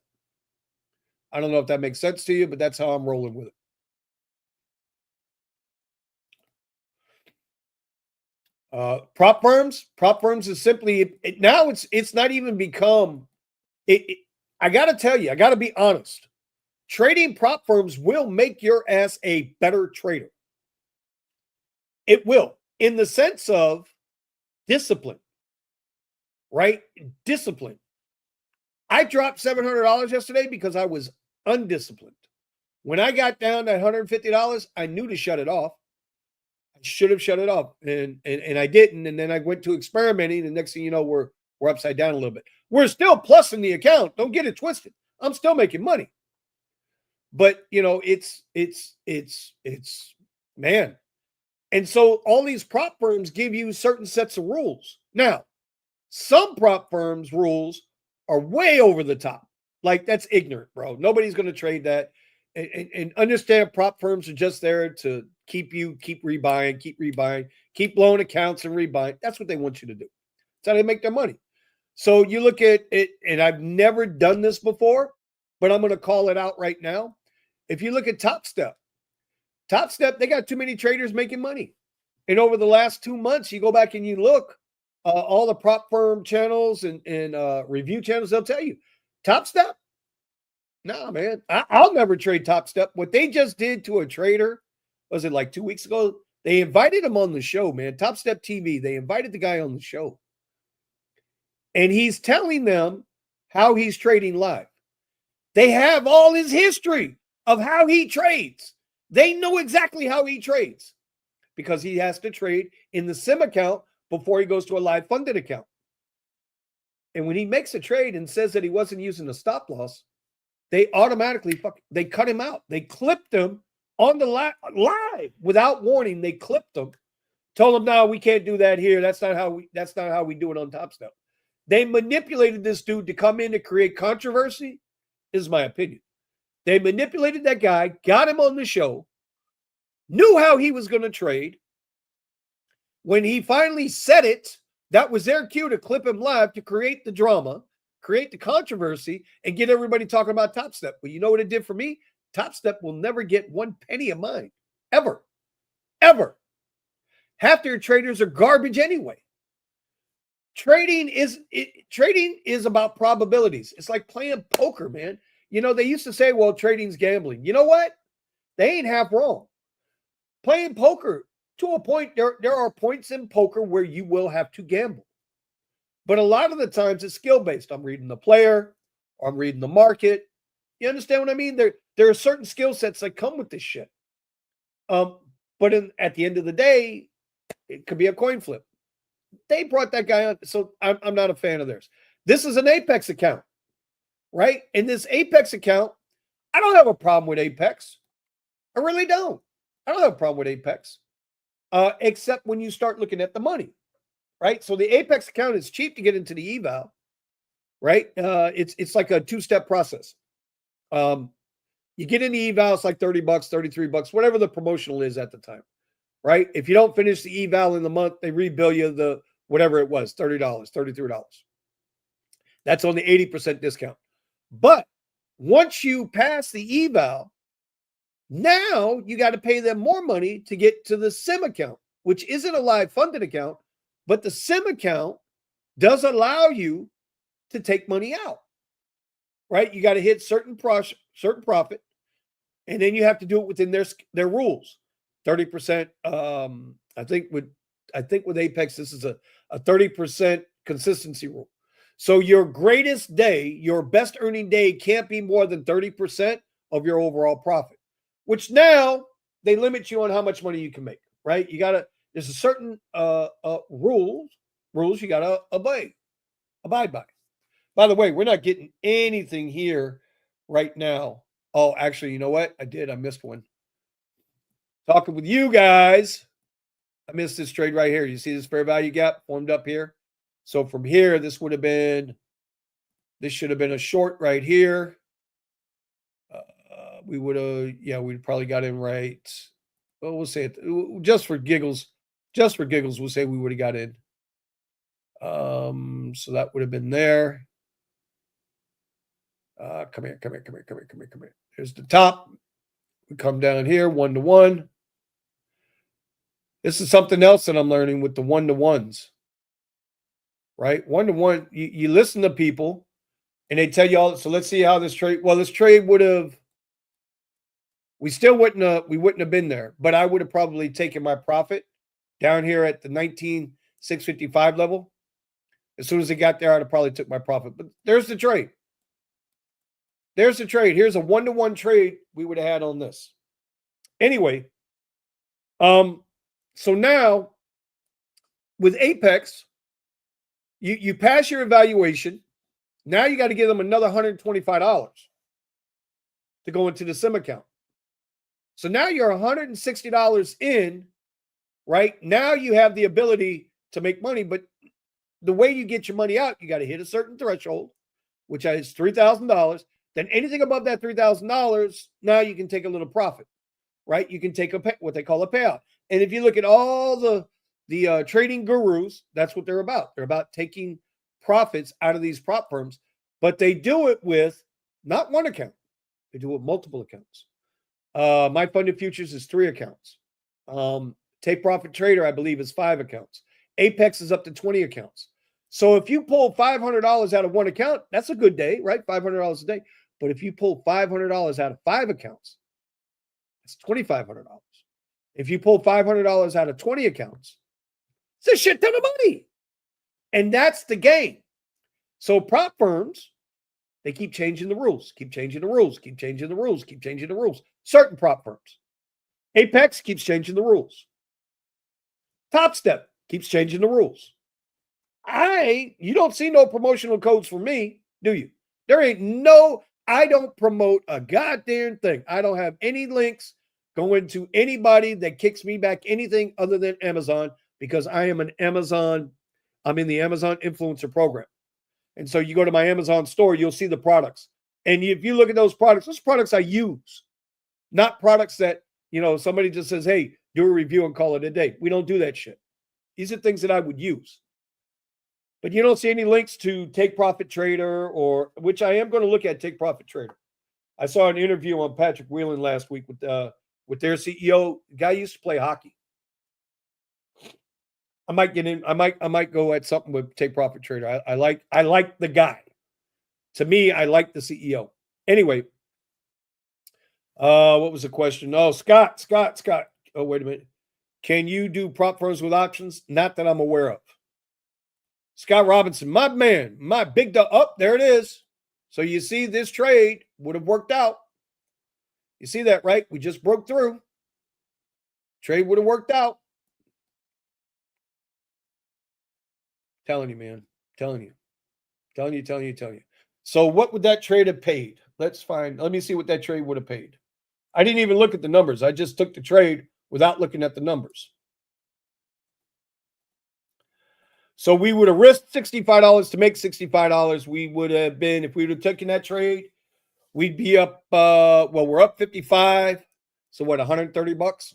I don't know if that makes sense to you, but that's how I'm rolling with it. Prop firms is simply now it's not even become it. I got to tell you, I got to be honest. Trading prop firms will make your ass a better trader. It will, in the sense of discipline, right? Discipline. I dropped $700 yesterday because I was undisciplined. When I got down to $150, I knew to shut it off. I should have shut it off, and I didn't. And then I went to experimenting, and next thing you know, we're upside down a little bit. We're still plusing the account. Don't get it twisted. I'm still making money. But it's man. And so all these prop firms give you certain sets of rules. Now, some prop firms' rules are way over the top. Like, that's ignorant, bro. Nobody's going to trade that. And understand prop firms are just there to keep rebuying, keep blowing accounts and rebuying. That's what they want you to do. That's how they make their money. So you look at it, and I've never done this before, but I'm going to call it out right now. If you look at Top Step, they got too many traders making money. And over the last 2 months, you go back and you look, all the prop firm channels and review channels, they'll tell you, Top Step? Nah, man, I'll never trade Top Step. What they just did to a trader, was it like 2 weeks ago? They invited him on the show, man. Top Step TV, they invited the guy on the show. And he's telling them how he's trading live. They have all his history of how he trades. They know exactly how he trades because he has to trade in the sim account before he goes to a live funded account. And when he makes a trade and says that he wasn't using a stop loss, they automatically they cut him out. They clipped him on the live without warning. They clipped him, told him, "No, we can't do that here. That's not how we do it on Top Step." They manipulated this dude to come in to create controversy, is my opinion. They manipulated that guy, got him on the show, knew how he was going to trade. When he finally said it, that was their cue to clip him live to create the drama, create the controversy, and get everybody talking about Top Step. But you know what it did for me? Top Step will never get 1 penny of mine. Ever. Ever. Half their traders are garbage anyway. Trading is about probabilities. It's like playing poker, man. You know, they used to say, well, trading's gambling. You know what? They ain't half wrong. Playing poker, to a point, there are points in poker where you will have to gamble. But a lot of the times it's skill-based. I'm reading the player, or I'm reading the market. You understand what I mean? There are certain skill sets that come with this shit. But at the end of the day, it could be a coin flip. They brought that guy on, so I'm not a fan of theirs. This is an Apex account, right? In this Apex account, I don't have a problem with Apex. I really don't. I don't have a problem with Apex, except when you start looking at the money, right? So the Apex account is cheap to get into the eval, right? It's like a two-step process. You get in the eval, it's like $30, $33, whatever the promotional is at the time, right? If you don't finish the eval in the month, they rebill you the whatever it was, $30, $33. That's on the 80% discount. But once you pass the eval, now you got to pay them more money to get to the sim account, which isn't a live funded account, but the sim account does allow you to take money out, right? You got to hit certain profit, and then you have to do it within their rules. 30%. I think with Apex, this is a 30% consistency rule. So your greatest day, your best earning day can't be more than 30% of your overall profit, which now they limit you on how much money you can make, right? There's a certain rules you got to abide by. By the way, we're not getting anything here right now. Oh, actually, you know what? I missed one. Talking with you guys. I missed this trade right here. You see this fair value gap formed up here? So from here, this should have been a short right here. We'd probably got in right. Well, we'll say it just for giggles. Just for giggles, we'll say we would have got in. So that would have been there. Come here. Here's the top. We come down here, 1-to-1. This is something else that I'm learning with the 1-to-1s, right? 1-to-1, you listen to people and they tell you all, so let's see how this trade, this trade we wouldn't have been there, but I would have probably taken my profit down here at the 19,655 level. As soon as it got there, I'd have probably took my profit, but there's the trade. There's the trade. Here's a 1-to-1 trade we would have had on this. Anyway, so now with Apex, you pass your evaluation. Now you got to give them another $125 to go into the sim account. So now you're $160 in, right? Now you have the ability to make money, but the way you get your money out, you got to hit a certain threshold, which is $3,000. Then anything above that $3,000, now you can take a little profit, right? You can take what they call a payout. And if you look at all the trading gurus, that's what they're about. They're about taking profits out of these prop firms, but they do it with not one account. They do it with multiple accounts. My Funded Futures is 3 accounts. Take Profit Trader, I believe, is 5 accounts. Apex is up to 20 accounts. So if you pull $500 out of one account, that's a good day, right? $500 a day. But if you pull $500 out of 5 accounts, that's $2,500. If you pull $500 out of 20 accounts, it's a shit ton of money. And that's the game. So prop firms, they keep changing the rules, keep changing the rules, keep changing the rules, keep changing the rules. Certain prop firms. Apex keeps changing the rules. Top Step keeps changing the rules. You don't see no promotional codes for me, do you? I don't promote a goddamn thing. I don't have any links going to anybody that kicks me back anything other than Amazon, because I'm in the Amazon influencer program. And so you go to my Amazon store, you'll see the products. And if you look at those products I use, not products that, somebody just says, hey, do a review and call it a day. We don't do that shit. These are things that I would use. But you don't see any links to Take Profit Trader, which I am going to look at Take Profit Trader. I saw an interview on Patrick Whelan last week with their CEO. The guy used to play hockey. I might get in. I might go at something with Take Profit Trader. I like the guy. To me, I like the CEO. Anyway, what was the question? Oh, Scott. Oh, wait a minute. Can you do prop firms with options? Not that I'm aware of. Scott Robinson, my man, my big dog. Oh, there it is. So you see, this trade would have worked out. You see that, right? We just broke through. Trade would have worked out. Telling you, man. Telling you. So what would that trade have paid? Let me see what that trade would have paid. I didn't even look at the numbers. I just took the trade without looking at the numbers. So we would have risked $65 to make $65. We would have been, if we would have taken that trade, we'd be up, we're up 55. So what, $130?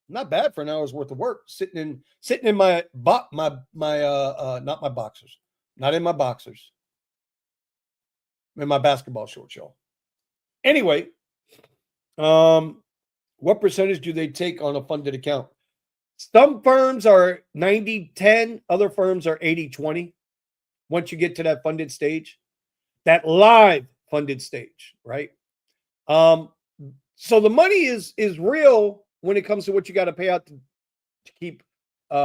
Not bad for an hour's worth of work. Sitting in my not my boxers. Not in my boxers. In my basketball shorts, y'all. Anyway, what percentage do they take on a funded account? Some firms are 90-10, other firms are 80-20 once you get to that funded stage, that live funded stage, right? So the money is real when it comes to what you got to pay out to keep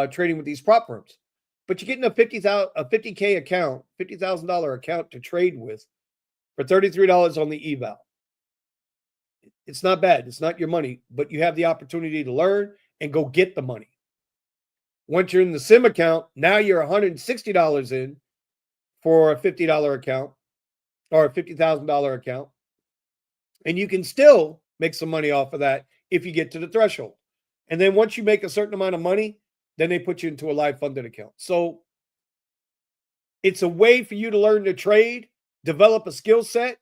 trading with these prop firms. But you're getting a $50K account, $50,000 account to trade with for $33 on the eval. It's not bad. It's not your money, but you have the opportunity to learn and go get the money. Once you're in the sim account, now you're $160 in for a $50 account or a $50,000 account. And you can still make some money off of that if you get to the threshold. And then once you make a certain amount of money, then they put you into a live funded account. So it's a way for you to learn to trade, develop a skill set,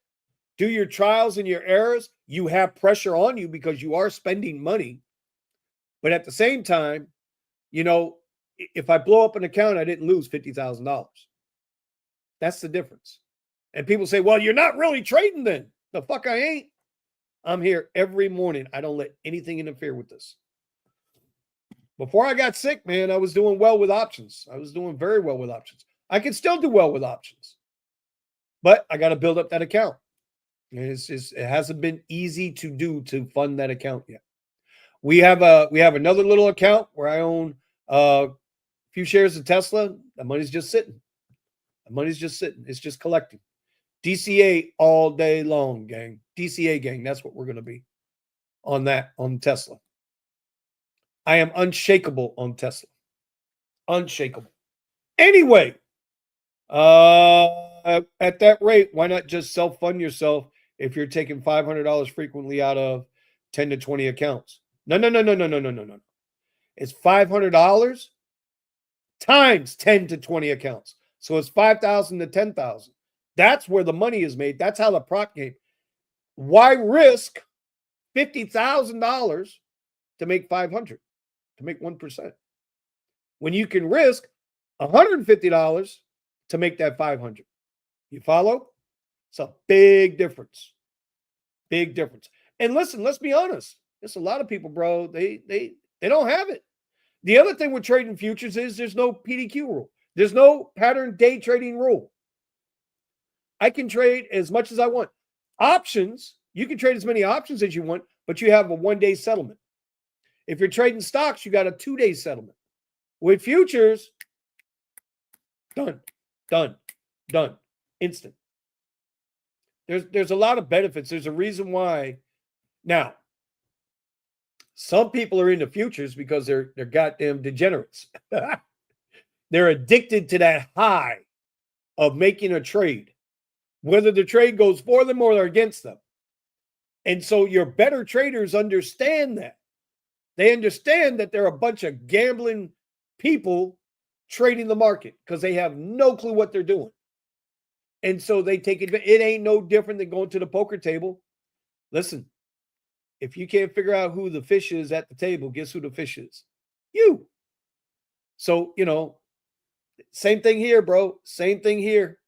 do your trials and your errors. You have pressure on you because you are spending money. But at the same time, if I blow up an account, I didn't lose $50,000. That's the difference. And people say, well, you're not really trading then. The fuck I ain't. I'm here every morning. I don't let anything interfere with this. Before I got sick, man, I was doing well with options. I was doing very well with options. I can still do well with options. But I got to build up that account. It hasn't been easy to do to fund that account yet. We have another little account where I own a few shares of Tesla. The money's just sitting. It's just collecting. DCA all day long, gang. DCA gang. That's what we're going to be on Tesla. I am unshakable on Tesla. Unshakable. Anyway, at that rate, why not just self-fund yourself if you're taking $500 frequently out of 10 to 20 accounts? No. It's $500 times 10 to 20 accounts. So it's 5,000 to 10,000. That's where the money is made. That's how the prop game. Why risk $50,000 to make 500, to make 1%, when you can risk $150 to make that 500? You follow? It's a big difference. Big difference. And listen, let's be honest. There's a lot of people, bro. They don't have it. The other thing with trading futures is there's no PDQ rule. There's no pattern day trading rule. I can trade as much as I want. Options, you can trade as many options as you want, but you have a 1-day settlement. If you're trading stocks, you got a 2-day settlement. With futures, done. Instant. There's a lot of benefits. There's a reason why. Now, some people are into futures because they're goddamn degenerates. They're addicted to that high of making a trade, whether the trade goes for them or against them. And so your better traders understand that. They understand that they're a bunch of gambling people trading the market because they have no clue what they're doing. And so they take it. It ain't no different than going to the poker table. Listen, if you can't figure out who the fish is at the table, guess who the fish is? You. So, same thing here, bro. Same thing here.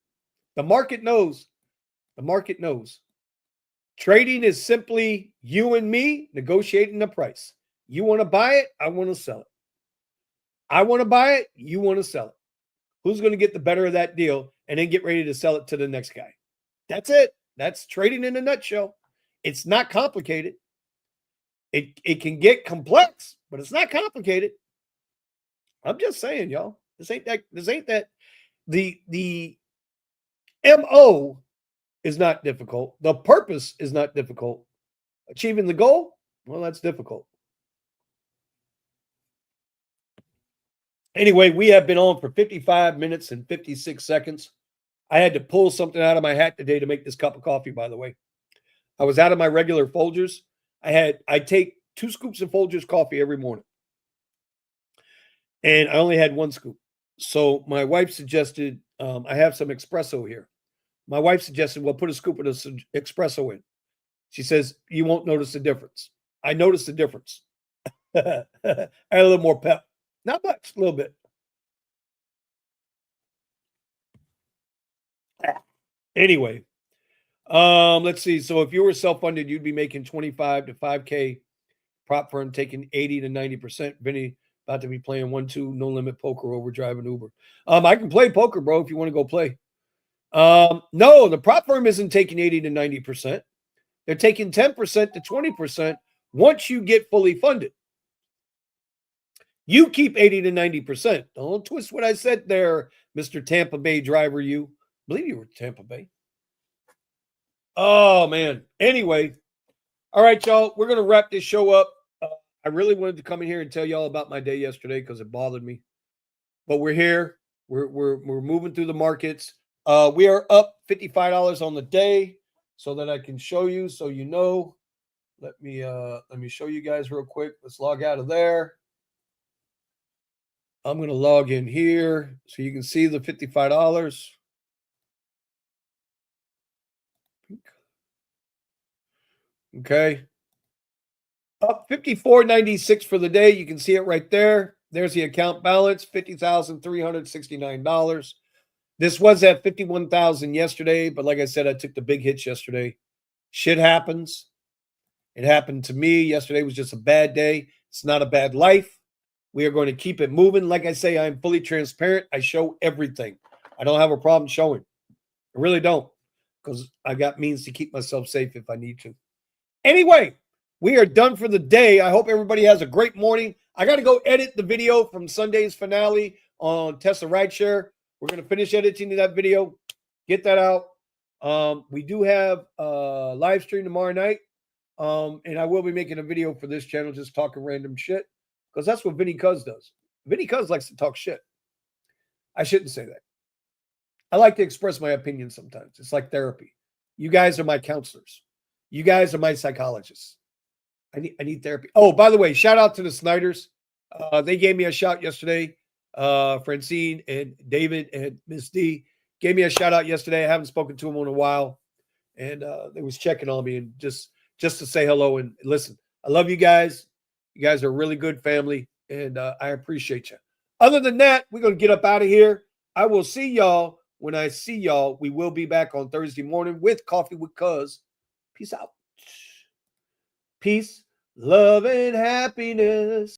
The market knows. The market knows. Trading is simply you and me negotiating the price. You want to buy it, I want to sell it. I want to buy it, you want to sell it. Who's going to get the better of that deal and then get ready to sell it to the next guy? That's it. That's trading in a nutshell. It's not complicated. It can get complex, but it's not complicated. I'm just saying, y'all. This ain't that. The MO is not difficult. The purpose is not difficult. Achieving the goal, well, that's difficult. Anyway, we have been on for 55 minutes and 56 seconds. I had to pull something out of my hat today to make this cup of coffee, by the way. I was out of my regular Folgers. I take 2 scoops of Folgers coffee every morning. And I only had 1 scoop. So my wife suggested, I have some espresso here. My wife suggested, well, put a scoop of this espresso in. She says, you won't notice the difference. I noticed the difference. I had a little more pep. Not much, a little bit. Anyway, let's see. So if you were self-funded, you'd be making 25 to 5K. Prop firm taking 80 to 90%. Vinny about to be playing 1-2 no limit poker over driving Uber. I can play poker, bro, if you want to go play. No, the prop firm isn't taking 80 to 90%. They're taking 10% to 20% once you get fully funded. You keep 80 to 90%. Don't twist what I said there, Mr. Tampa Bay driver. I believe you were Tampa Bay. Oh, man. Anyway, all right, y'all. We're going to wrap this show up. I really wanted to come in here and tell y'all about my day yesterday because it bothered me. But we're here. We're moving through the markets. We are up $55 on the day so that I can show you so you know. Let me show you guys real quick. Let's log out of there. I'm going to log in here so you can see the $55. Okay. Up $54.96 for the day. You can see it right there. There's the account balance, $50,369. This was at $51,000 yesterday, but like I said, I took the big hits yesterday. Shit happens. It happened to me. Yesterday was just a bad day. It's not a bad life. We are going to keep it moving. Like I say, I'm fully transparent. I show everything. I don't have a problem showing. I really don't, because I got means to keep myself safe if I need to. Anyway, we are done for the day. I hope everybody has a great morning. I got to go edit the video from Sunday's finale on Tesla Rideshare. We're going to finish editing that video, get that out. We do have a live stream tomorrow night, and I will be making a video for this channel just talking random shit, because that's what Vinny Kuzz does. Vinny Kuzz likes to talk shit. I shouldn't say that. I like to express my opinion sometimes. It's like therapy. You guys are my counselors. You guys are my psychologists. I need therapy. Oh, by the way, shout out to the Snyders. They gave me a shout yesterday. Francine and David and Miss D gave me a shout out yesterday. I haven't spoken to them in a while, and they was checking on me and just to say hello and listen. I love you guys. You guys are a really good family, and I appreciate you. Other than that, we're gonna get up out of here. I will see y'all when I see y'all. We will be back on Thursday morning with Coffee with Kuzz. Peace out. Peace, love, and happiness.